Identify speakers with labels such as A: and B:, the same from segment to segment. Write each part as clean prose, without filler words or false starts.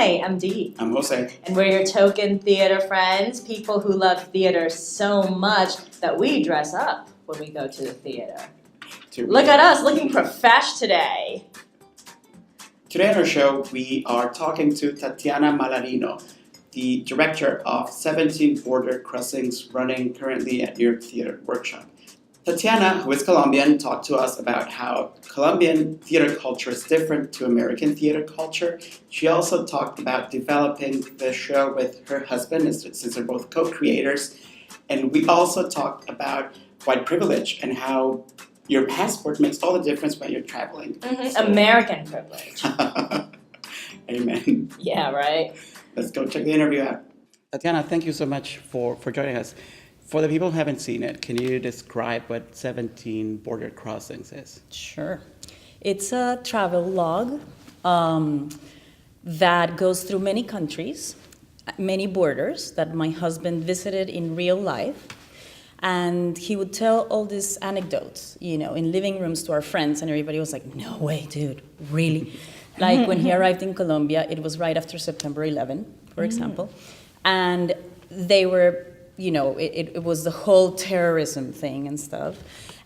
A: Hi, I'm Dee.
B: I'm Jose.
A: And we're your token theater friends, people who love theater so much that we dress up when we go to the theater. Look at us, looking profesh today.
B: Today on our show, we are talking to Tatiana Mallarino, the director of 17 Border Crossings running currently at your theater workshop. Tatiana, who is Colombian, talked to us about how Colombian theater culture is different to American theater culture. She also talked about developing the show with her husband, since they're both co-creators. And we also talked about white privilege and how your passport makes all the difference when you're traveling.
A: So, American privilege.
B: Amen.
A: Yeah, right?
B: Let's go check the interview out. Tatiana, thank you so much for joining us. For the people who haven't seen it, can you describe what 17 Border Crossings is?
C: Sure. It's a travelogue that goes through many countries, many borders that my husband visited in real life. And he would tell all these anecdotes, in living rooms to our friends, and everybody was like, no way, dude, really? Like when he arrived in Colombia, it was right after September 11, for example. And they were, it was the whole terrorism thing and stuff.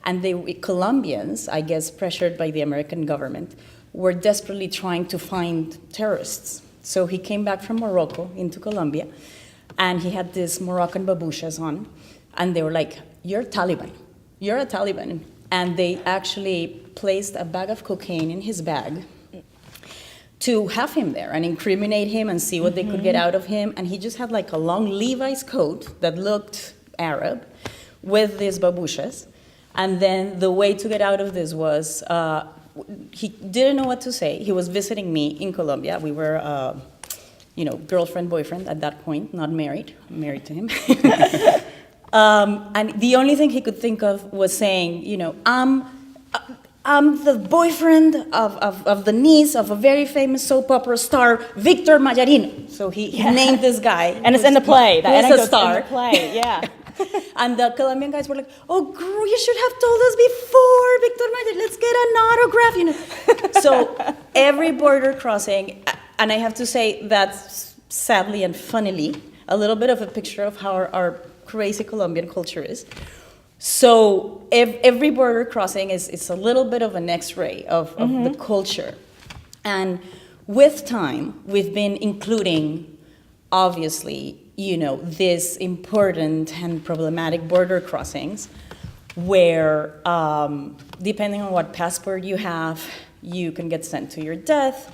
C: And Colombians, I guess pressured by the American government, were desperately trying to find terrorists. So he came back from Morocco into Colombia, and he had these Moroccan babushas on. And they were like, you're Taliban. You're a Taliban. And they actually placed a bag of cocaine in his bag to have him there and incriminate him and see what they could get out of him. And he just had like a long Levi's coat that looked Arab with these babushas. And then the way to get out of this was, he didn't know what to say. He was visiting me in Colombia. We were, girlfriend, boyfriend at that point, not married. I'm married to him. And the only thing he could think of was saying, I'm the boyfriend of the niece of a very famous soap opera star, Victor Mallarino. So he named this guy.
A: And it's in the play.
C: That
A: anecdote's
C: a star.
A: in the play, yeah.
C: And the Colombian guys were like, oh, girl, you should have told us before, Victor Mallarino. Let's get an autograph, So every border crossing, and I have to say that's sadly and funnily a little bit of a picture of how our crazy Colombian culture is. So every border crossing is a little bit of an X-ray of the culture. And with time, we've been including, obviously, this important and problematic border crossings where, depending on what passport you have, you can get sent to your death,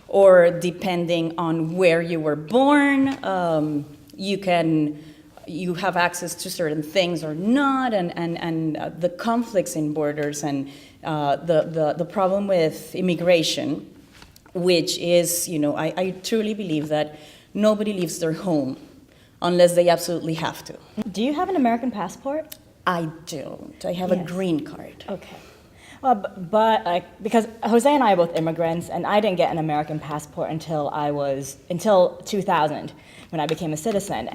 C: or depending on where you were born, you have access to certain things or not, and the conflicts in borders and the problem with immigration, which is, I truly believe that nobody leaves their home unless they absolutely have to.
A: Do you have an American passport?
C: I don't. I have a green card.
A: Okay. Well, but because Jose and I are both immigrants, and I didn't get an American passport until 2000 when I became a citizen,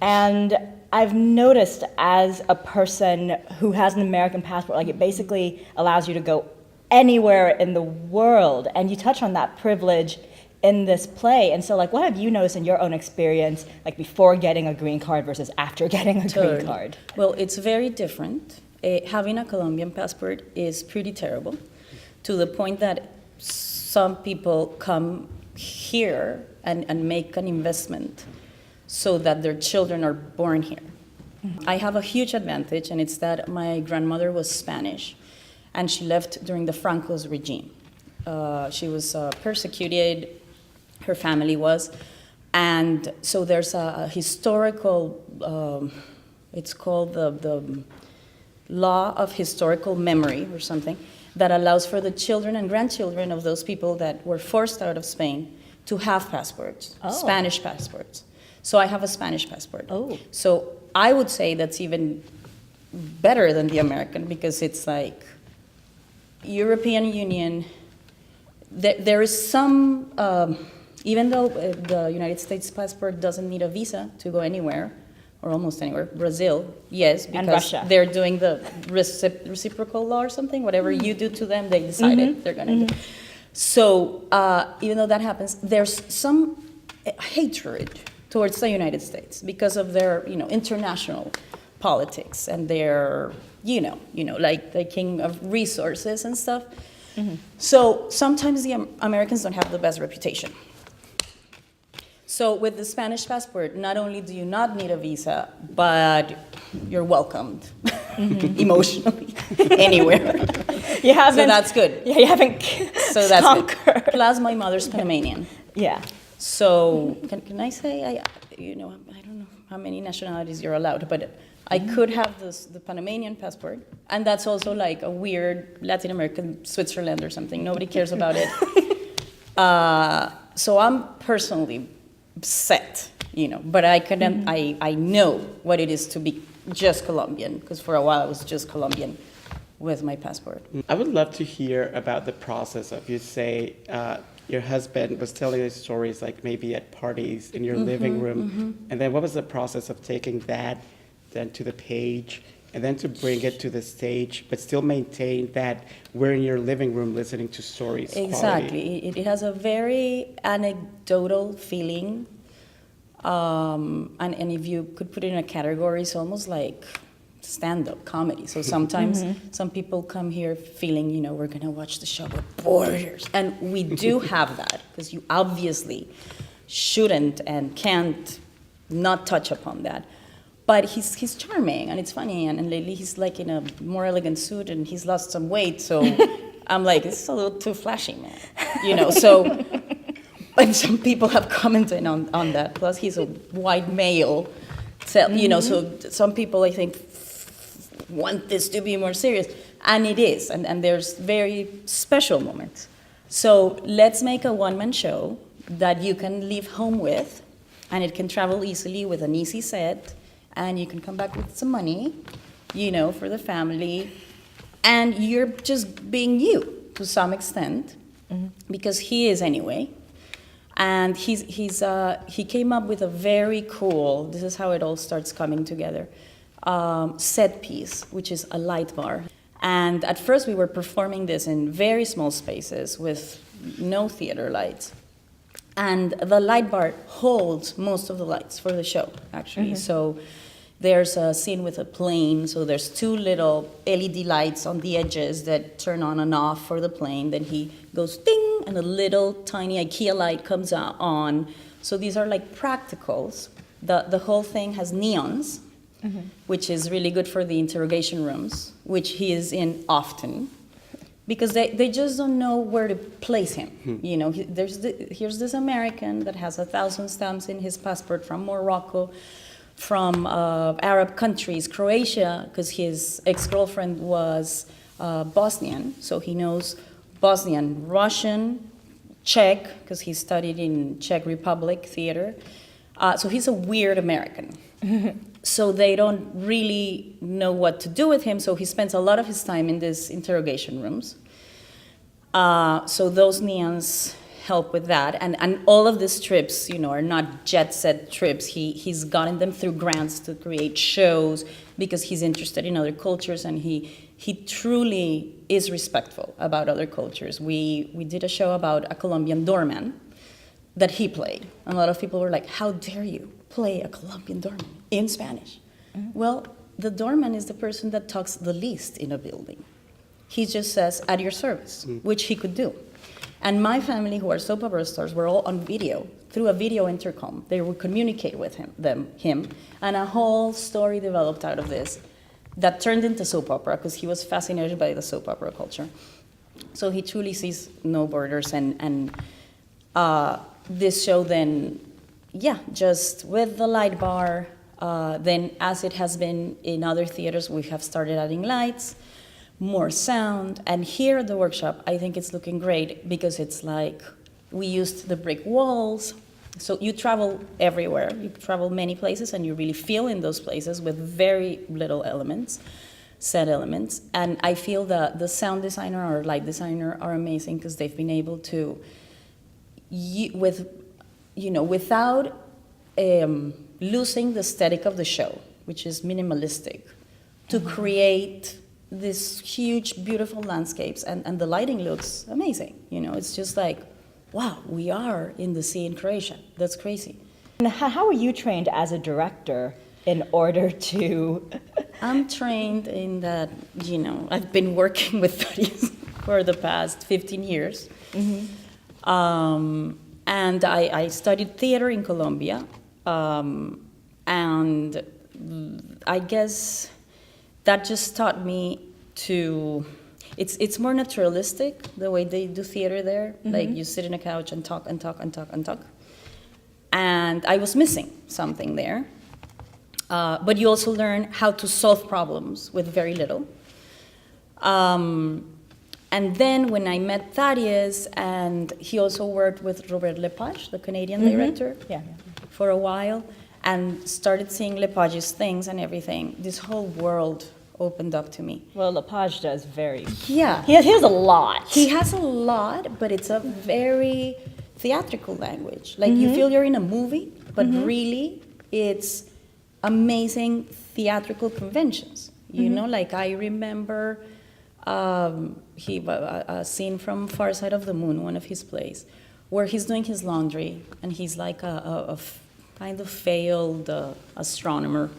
A: and I've noticed as a person who has an American passport, like it basically allows you to go anywhere in the world, and you touch on that privilege in this play. And so, like, what have you noticed in your own experience, like before getting a green card versus after getting a green card?
C: Well, it's very different. Having a Colombian passport is pretty terrible, to the point that some people come here and make an investment so that their children are born here. I have a huge advantage, and it's that my grandmother was Spanish, and she left during the Franco's regime. She was persecuted, her family was, and so there's a historical, it's called the law of historical memory or something, that allows for the children and grandchildren of those people that were forced out of Spain to have passports, Spanish passports. So I have a Spanish passport. So I would say that's even better than the American, because it's like European Union. There is some, even though the United States passport doesn't need a visa to go anywhere, or almost anywhere, Brazil, yes, because they're doing the reciprocal law or something, whatever you do to them, they decided they're gonna do. So even though that happens, there's some hatred towards the United States because of their, international politics and their, like the king of resources and stuff. Mm-hmm. So sometimes the Americans don't have the best reputation. So with the Spanish passport, not only do you not need a visa, but you're welcomed emotionally anywhere.
A: You haven't,
C: so that's good.
A: Yeah, you haven't
C: so that's
A: conquered.
C: Good. Plus, my mother's Panamanian.
A: Yeah.
C: So can I say I don't know how many nationalities you're allowed, but I could have the Panamanian passport, and that's also like a weird Latin American Switzerland or something. Nobody cares about it. So I'm personally set, but I couldn't. I know what it is to be just Colombian, because for a while I was just Colombian with my passport.
B: I would love to hear about the process of, you say, your husband was telling us stories like maybe at parties in your living room, and then what was the process of taking that then to the page and then to bring it to the stage, but still maintain that we're in your living room listening to stories?
C: Exactly. It has a very anecdotal feeling, and if you could put it in a category, it's almost like stand-up comedy. So sometimes some people come here feeling, we're going to watch the show with borders. And we do have that, because you obviously shouldn't and can't not touch upon that. But he's charming, and it's funny, and lately he's like in a more elegant suit, and he's lost some weight, so I'm like, it's a little too flashy, man. So, and some people have commented on that. Plus, he's a white male, so, so some people, I think, want this to be more serious, and it is, and there's very special moments. So let's make a one-man show that you can leave home with, and it can travel easily with an easy set, and you can come back with some money, for the family, and you're just being you to some extent, because he is anyway. And he came up with a very cool, this is how it all starts coming together, set piece, which is a light bar. And at first we were performing this in very small spaces with no theater lights. And the light bar holds most of the lights for the show, actually. So there's a scene with a plane, so there's two little LED lights on the edges that turn on and off for the plane. Then he goes ding, and a little tiny IKEA light comes on. So these are like practicals. The whole thing has neons, which is really good for the interrogation rooms, which he is in often, because they just don't know where to place him. Here's this American that has 1,000 stamps in his passport from Morocco, from Arab countries, Croatia, because his ex-girlfriend was Bosnian, so he knows Bosnian, Russian, Czech, because he studied in Czech Republic theater. So he's a weird American. So they don't really know what to do with him, so he spends a lot of his time in these interrogation rooms. So those neons help with that, and all of these trips, are not jet set trips. He's gotten them through grants to create shows because he's interested in other cultures, and he truly is respectful about other cultures. We did a show about a Colombian doorman that he played, and a lot of people were like, "How dare you play a Colombian doorman in Spanish?" Well, the doorman is the person that talks the least in a building. He just says, "At your service," which he could do. And my family, who are soap opera stars, were all on video, through a video intercom. They would communicate with him, and a whole story developed out of this that turned into soap opera, because he was fascinated by the soap opera culture. So he truly sees no borders, and this show then, just with the light bar, then as it has been in other theaters, we have started adding lights, more sound, and here at the workshop, I think it's looking great, because it's like we used the brick walls. So you travel everywhere, you travel many places, and you really feel in those places with very little elements, set elements. And I feel that the sound designer or light designer are amazing, because they've been able to, without losing the aesthetic of the show, which is minimalistic, to create this huge, beautiful landscapes, and the lighting looks amazing. It's just like, wow, we are in the sea in Croatia. That's crazy.
A: And how are you trained as a director in order to...
C: I'm trained in that, I've been working with Thaddeaus for the past 15 years. And I studied theater in Colombia. And I guess that just taught me to... It's more naturalistic, the way they do theater there. Like, you sit in a couch and talk and talk and talk and talk. And I was missing something there. But you also learn how to solve problems with very little. And then when I met Thaddeaus, and he also worked with Robert Lepage, the Canadian director, for a while, and started seeing Lepage's things and everything, this whole world opened up to me.
A: Well, Lepage does very...
C: Yeah.
A: He has a lot.
C: He has a lot, but it's a very theatrical language. Like, you feel you're in a movie, but really it's amazing theatrical conventions. Like, I remember a scene from Far Side of the Moon, one of his plays, where he's doing his laundry, and he's like a kind of failed astronomer,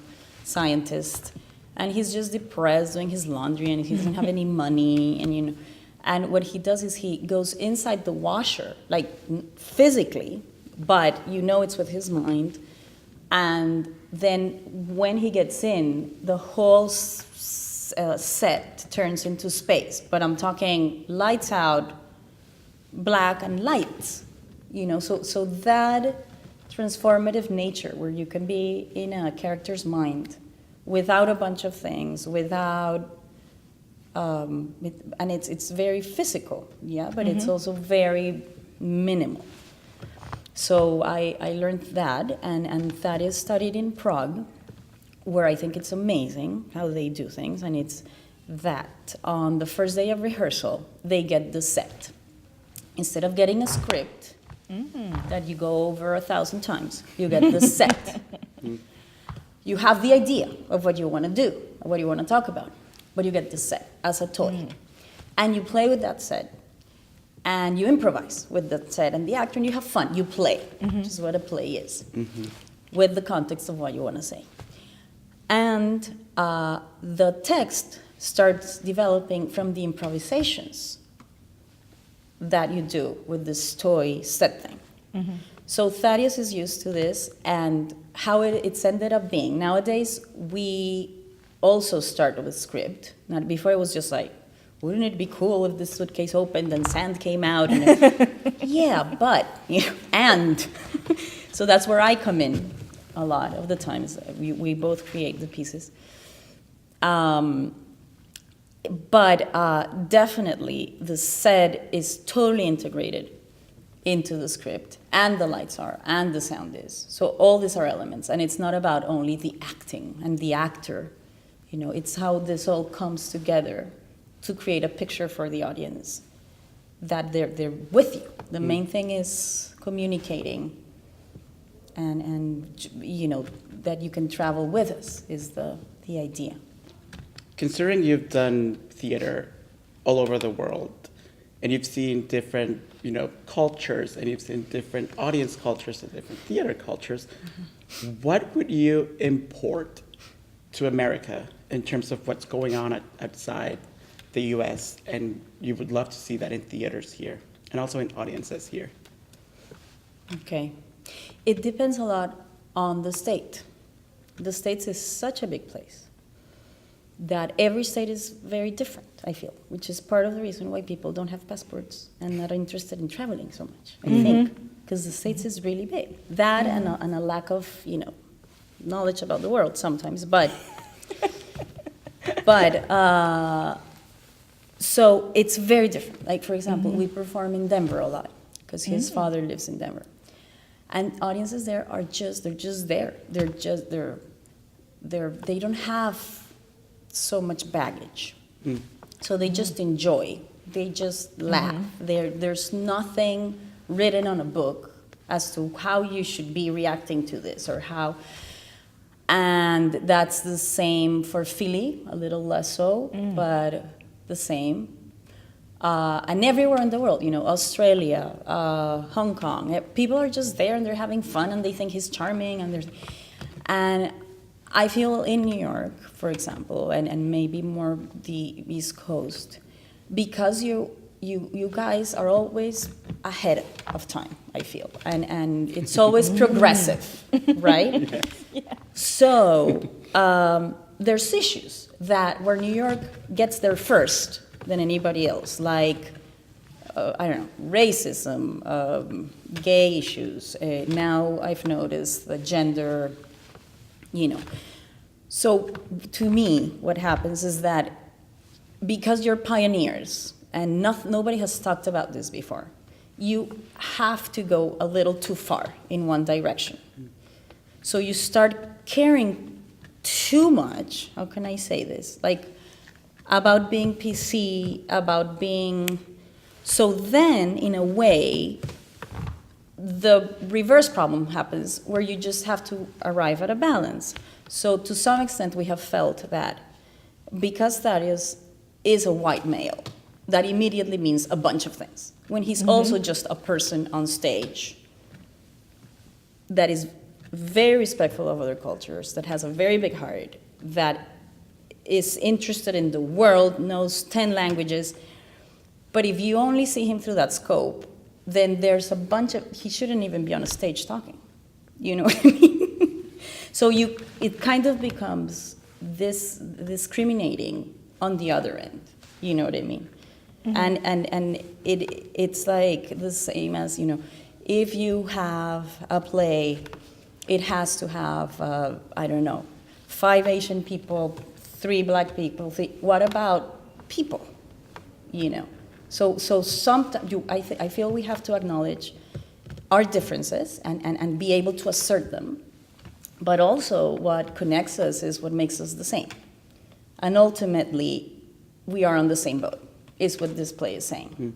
C: scientist, and he's just depressed doing his laundry, and he doesn't have any money, and what he does is he goes inside the washer, like physically, but it's with his mind, and then when he gets in, the whole set turns into space, but I'm talking lights out, black and lights, so that transformative nature where you can be in a character's mind without a bunch of things, without, and it's very physical, but it's also very minimal. So I learned that, and Thaddeaus studied in Prague, where I think it's amazing how they do things, and it's that on the first day of rehearsal, they get the set. Instead of getting a script that you go over 1,000 times, you get the set. You have the idea of what you want to do, or what you want to talk about, but you get the set as a toy. And you play with that set, and you improvise with that set and the actor, and you have fun. You play, which is what a play is, with the context of what you want to say. And the text starts developing from the improvisations that you do with this toy set thing. So Thaddeaus is used to this, and how it's ended up being. Nowadays, we also start with script. Not before, it was just like, wouldn't it be cool if this suitcase opened and sand came out? And yeah, but, and. So that's where I come in a lot of the times. We both create the pieces. But definitely the set is totally integrated into the script, and the lights are, and the sound is. So all these are elements, and it's not about only the acting and the actor. It's how this all comes together to create a picture for the audience, that they're with you. The main thing is communicating, and that you can travel with us is the idea.
B: Considering you've done theater all over the world, and you've seen different, cultures, and you've seen different audience cultures and different theater cultures, what would you import to America in terms of what's going on outside the U.S., and you would love to see that in theaters here, and also in audiences here?
C: Okay. It depends a lot on the state. The States is such a big place that every state is very different, I feel, which is part of the reason why people don't have passports and not interested in traveling so much, I think, because the States is really big. That and a lack of, knowledge about the world sometimes, but so it's very different. Like, for example, we perform in Denver a lot because his father lives in Denver. And audiences there are they're just there. They don't have so much baggage. So they just enjoy. They just laugh. There's nothing written on a book as to how you should be reacting to this or how. And that's the same for Philly, a little less so, but the same. And everywhere in the world, Australia, Hong Kong, people are just there and they're having fun and they think he's charming and I feel in New York, for example, and maybe more the East Coast, because you guys are always ahead of time, I feel, and it's always progressive, right?
A: Yeah.
C: So there's issues where New York gets there first than anybody else, like, I don't know, racism, gay issues. Now I've noticed the gender, So to me, what happens is that because you're pioneers, and nobody has talked about this before, you have to go a little too far in one direction. So you start caring too much, how can I say this? Like, about being PC, about being... So then, in a way, the reverse problem happens, where you just have to arrive at a balance. So to some extent, we have felt that because Thaddeaus is a white male, that immediately means a bunch of things. When he's also just a person on stage that is very respectful of other cultures, that has a very big heart, that is interested in the world, knows 10 languages. But if you only see him through that scope, then there's a bunch of, he shouldn't even be on a stage talking. You know what I mean? So it kind of becomes this discriminating on the other end. You know what I mean? And it's like the same as, if you have a play, it has to have, 5 Asian people, 3 black people. What about people? So sometimes I feel we have to acknowledge our differences and be able to assert them. But also what connects us is what makes us the same. And ultimately, we are on the same boat, is what this play is saying.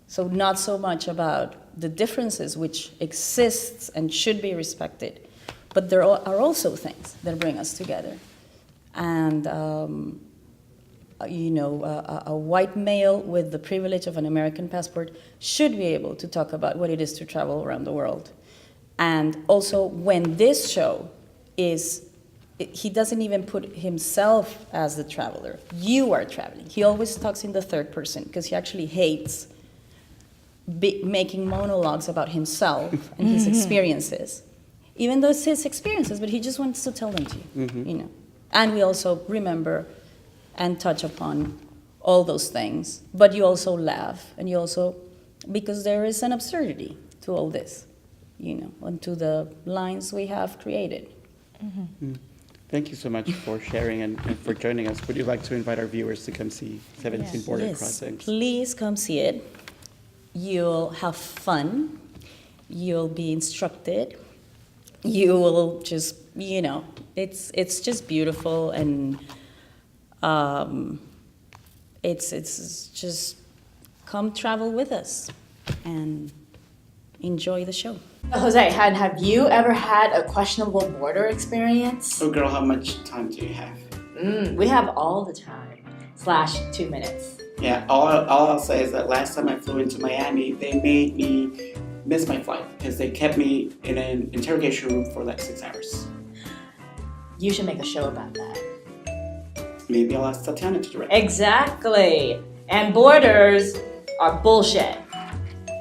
C: So not so much about the differences which exists and should be respected, but there are also things that bring us together. And a white male with the privilege of an American passport should be able to talk about what it is to travel around the world. And also, when this show he doesn't even put himself as the traveler. You are traveling. He always talks in the third person because he actually hates making monologues about himself and his experiences, even though it's his experiences, but he just wants to tell them to you, And we also remember and touch upon all those things, but you also laugh, and you also, because there is an absurdity to all this, and to the lines we have created.
B: Thank you so much for sharing and for joining us. Would you like to invite our viewers to come see 17 Border Crossings? Please
C: come see it. You'll have fun. You'll be instructed. You will just, it's just beautiful, and it's just come travel with us and enjoy the show.
D: Jose, have you ever had a questionable border experience?
B: So girl, how much time do you have?
D: We have all the time, /2 minutes.
B: Yeah, all I'll say is that last time I flew into Miami, they made me miss my flight because they kept me in an interrogation room for like 6 hours.
D: You should make a show about that.
B: Maybe I'll ask Tatiana to direct.
D: Exactly. And borders are bullshit.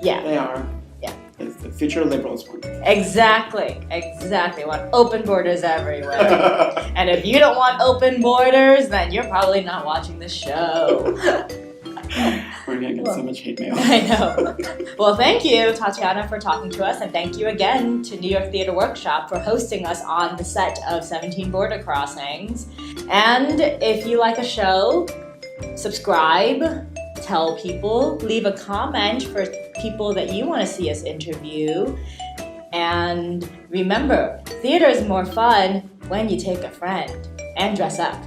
D: Yeah.
B: They are.
D: Yeah.
B: It's the future liberals want.
D: Exactly. We want open borders everywhere. And if you don't want open borders, then you're probably not watching the show.
B: We're gonna get so much hate mail.
D: I know. Well, thank you, Tatiana, for talking to us, and thank you again to New York Theater Workshop for hosting us on the set of 17 Border Crossings. And if you like a show, subscribe, tell people, leave a comment for people that you want to see us interview. And remember, theater is more fun when you take a friend and dress up.